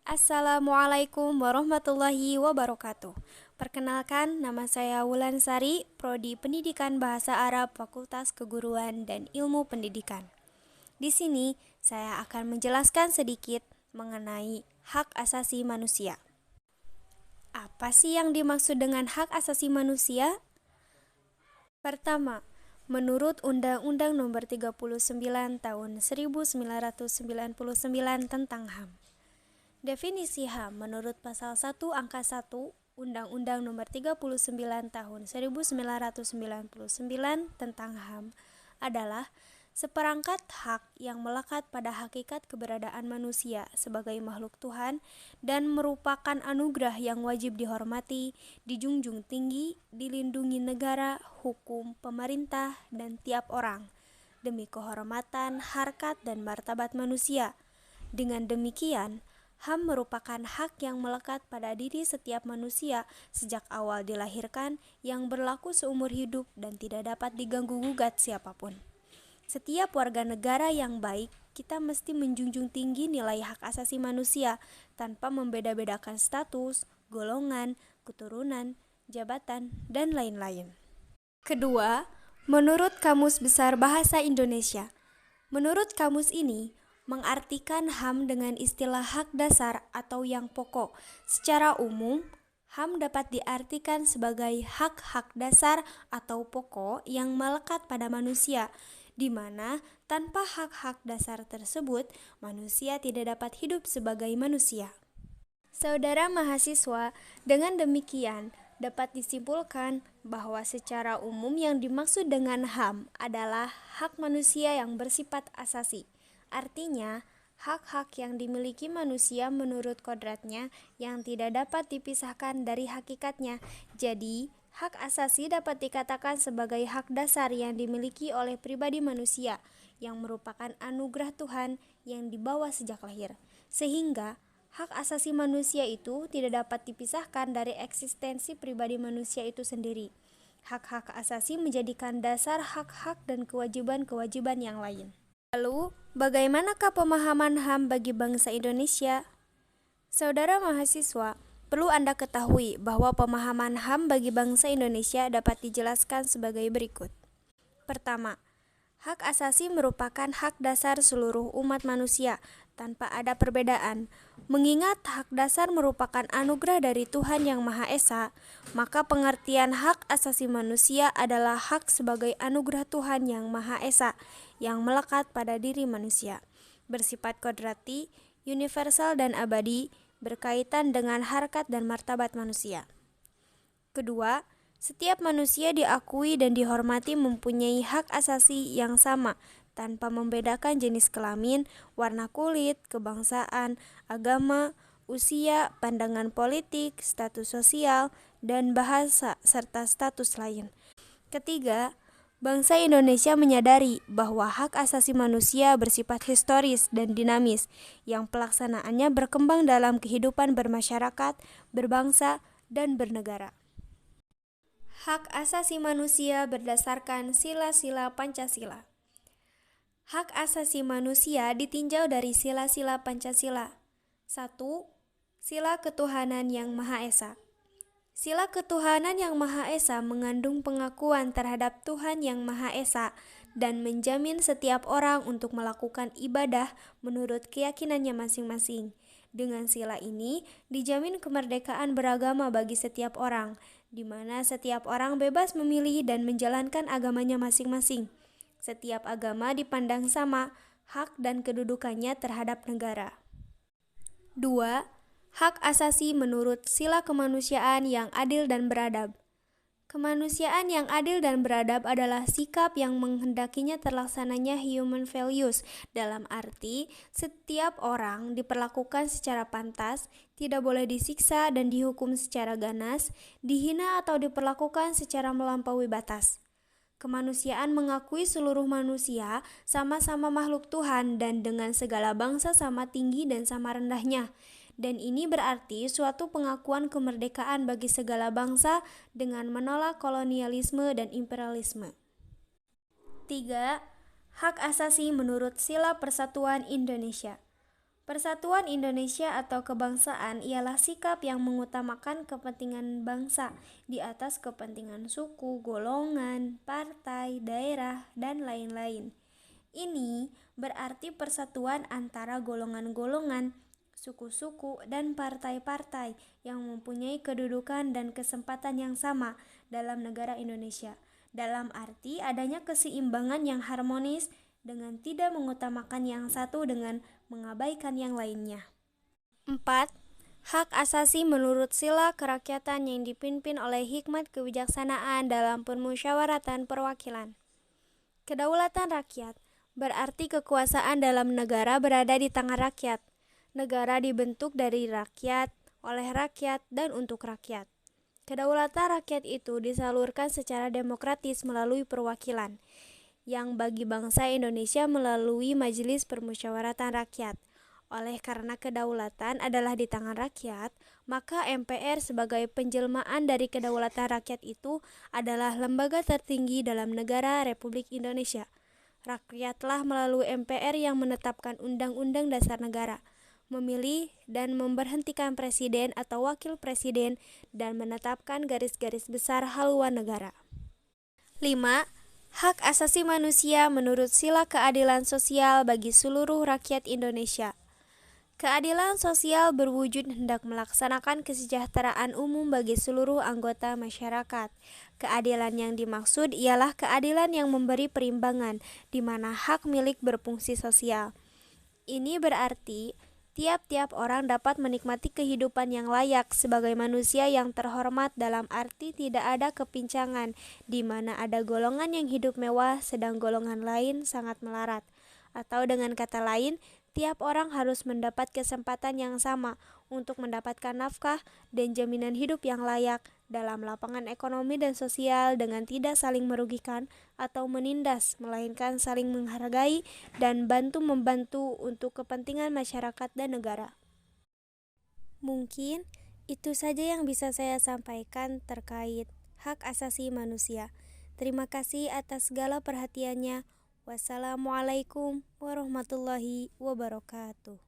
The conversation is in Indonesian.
Assalamualaikum warahmatullahi wabarakatuh. Perkenalkan, nama saya Wulansari, Prodi Pendidikan Bahasa Arab Fakultas Keguruan dan Ilmu Pendidikan. Di sini, saya akan menjelaskan sedikit mengenai hak asasi manusia. Apa sih yang dimaksud dengan hak asasi manusia? Pertama, menurut Undang-Undang Nomor 39 Tahun 1999 tentang HAM. Definisi HAM menurut Pasal 1 Angka 1 Undang-Undang Nomor 39 Tahun 1999 tentang HAM adalah seperangkat hak yang melekat pada hakikat keberadaan manusia sebagai makhluk Tuhan dan merupakan anugerah yang wajib dihormati, dijunjung tinggi, dilindungi negara, hukum, pemerintah, dan tiap orang demi kehormatan, harkat, dan martabat manusia. Dengan demikian, HAM merupakan hak yang melekat pada diri setiap manusia sejak awal dilahirkan yang berlaku seumur hidup dan tidak dapat diganggu-gugat siapapun. Setiap warga negara yang baik, kita mesti menjunjung tinggi nilai hak asasi manusia tanpa membeda-bedakan status, golongan, keturunan, jabatan, dan lain-lain. Kedua, menurut Kamus Besar Bahasa Indonesia. Menurut kamus ini, mengartikan HAM dengan istilah hak dasar atau yang pokok. Secara umum, HAM dapat diartikan sebagai hak-hak dasar atau pokok yang melekat pada manusia, di mana tanpa hak-hak dasar tersebut, manusia tidak dapat hidup sebagai manusia. Saudara mahasiswa, dengan demikian dapat disimpulkan bahwa secara umum yang dimaksud dengan HAM adalah hak manusia yang bersifat asasi. Artinya, hak-hak yang dimiliki manusia menurut kodratnya yang tidak dapat dipisahkan dari hakikatnya. Jadi, hak asasi dapat dikatakan sebagai hak dasar yang dimiliki oleh pribadi manusia yang merupakan anugerah Tuhan yang dibawa sejak lahir. Sehingga, hak asasi manusia itu tidak dapat dipisahkan dari eksistensi pribadi manusia itu sendiri. Hak-hak asasi menjadikan dasar hak-hak dan kewajiban-kewajiban yang lain. Lalu, bagaimanakah pemahaman HAM bagi bangsa Indonesia? Saudara mahasiswa, perlu Anda ketahui bahwa pemahaman HAM bagi bangsa Indonesia dapat dijelaskan sebagai berikut. Pertama, hak asasi merupakan hak dasar seluruh umat manusia tanpa ada perbedaan. Mengingat hak dasar merupakan anugerah dari Tuhan Yang Maha Esa, maka pengertian hak asasi manusia adalah hak sebagai anugerah Tuhan Yang Maha Esa yang melekat pada diri manusia, bersifat kodrati, universal dan abadi, berkaitan dengan harkat dan martabat manusia. Kedua, setiap manusia diakui dan dihormati mempunyai hak asasi yang sama, tanpa membedakan jenis kelamin, warna kulit, kebangsaan, agama, usia, pandangan politik, status sosial, dan bahasa, serta status lain. Ketiga, bangsa Indonesia menyadari bahwa hak asasi manusia bersifat historis dan dinamis, yang pelaksanaannya berkembang dalam kehidupan bermasyarakat, berbangsa, dan bernegara. Hak asasi manusia berdasarkan sila-sila Pancasila. Hak asasi manusia ditinjau dari sila-sila Pancasila. 1. Sila Ketuhanan Yang Maha Esa. Sila Ketuhanan Yang Maha Esa mengandung pengakuan terhadap Tuhan Yang Maha Esa dan menjamin setiap orang untuk melakukan ibadah menurut keyakinannya masing-masing. Dengan sila ini, dijamin kemerdekaan beragama bagi setiap orang, di mana setiap orang bebas memilih dan menjalankan agamanya masing-masing. Setiap agama dipandang sama, hak dan kedudukannya terhadap negara. 2. Hak asasi menurut sila kemanusiaan yang adil dan beradab. Kemanusiaan yang adil dan beradab adalah sikap yang menghendakinya terlaksananya human values, dalam arti setiap orang diperlakukan secara pantas, tidak boleh disiksa dan dihukum secara ganas, dihina atau diperlakukan secara melampaui batas. Kemanusiaan mengakui seluruh manusia sama-sama makhluk Tuhan dan dengan segala bangsa sama tinggi dan sama rendahnya. Dan ini berarti suatu pengakuan kemerdekaan bagi segala bangsa dengan menolak kolonialisme dan imperialisme. 3. Hak asasi menurut Sila Persatuan Indonesia. Persatuan Indonesia atau kebangsaan ialah sikap yang mengutamakan kepentingan bangsa di atas kepentingan suku, golongan, partai, daerah, dan lain-lain. Ini berarti persatuan antara golongan-golongan, suku-suku, dan partai-partai yang mempunyai kedudukan dan kesempatan yang sama dalam negara Indonesia. Dalam arti adanya keseimbangan yang harmonis dengan tidak mengutamakan yang satu dengan mengabaikan yang lainnya. 4. Hak asasi menurut sila kerakyatan yang dipimpin oleh hikmat kebijaksanaan dalam permusyawaratan perwakilan. Kedaulatan rakyat berarti kekuasaan dalam negara berada di tangan rakyat. Negara dibentuk dari rakyat, oleh rakyat, dan untuk rakyat. Kedaulatan rakyat itu disalurkan secara demokratis melalui perwakilan, yang bagi bangsa Indonesia melalui Majelis Permusyawaratan Rakyat. Oleh karena kedaulatan adalah di tangan rakyat, maka MPR sebagai penjelmaan dari kedaulatan rakyat itu adalah lembaga tertinggi dalam negara Republik Indonesia. Rakyatlah melalui MPR yang menetapkan Undang-Undang Dasar Negara, memilih dan memberhentikan presiden atau wakil presiden, dan menetapkan garis-garis besar haluan negara. 5. Hak asasi manusia menurut sila keadilan sosial bagi seluruh rakyat Indonesia. Keadilan sosial berwujud hendak melaksanakan kesejahteraan umum bagi seluruh anggota masyarakat. Keadilan yang dimaksud ialah keadilan yang memberi perimbangan, di mana hak milik berfungsi sosial. Ini berarti tiap-tiap orang dapat menikmati kehidupan yang layak sebagai manusia yang terhormat dalam arti tidak ada kepincangan, di mana ada golongan yang hidup mewah sedang golongan lain sangat melarat. Atau dengan kata lain, tiap orang harus mendapat kesempatan yang sama untuk mendapatkan nafkah dan jaminan hidup yang layak dalam lapangan ekonomi dan sosial dengan tidak saling merugikan atau menindas, melainkan saling menghargai dan bantu-membantu untuk kepentingan masyarakat dan negara. Mungkin itu saja yang bisa saya sampaikan terkait hak asasi manusia. Terima kasih atas segala perhatiannya. Wassalamualaikum warahmatullahi wabarakatuh.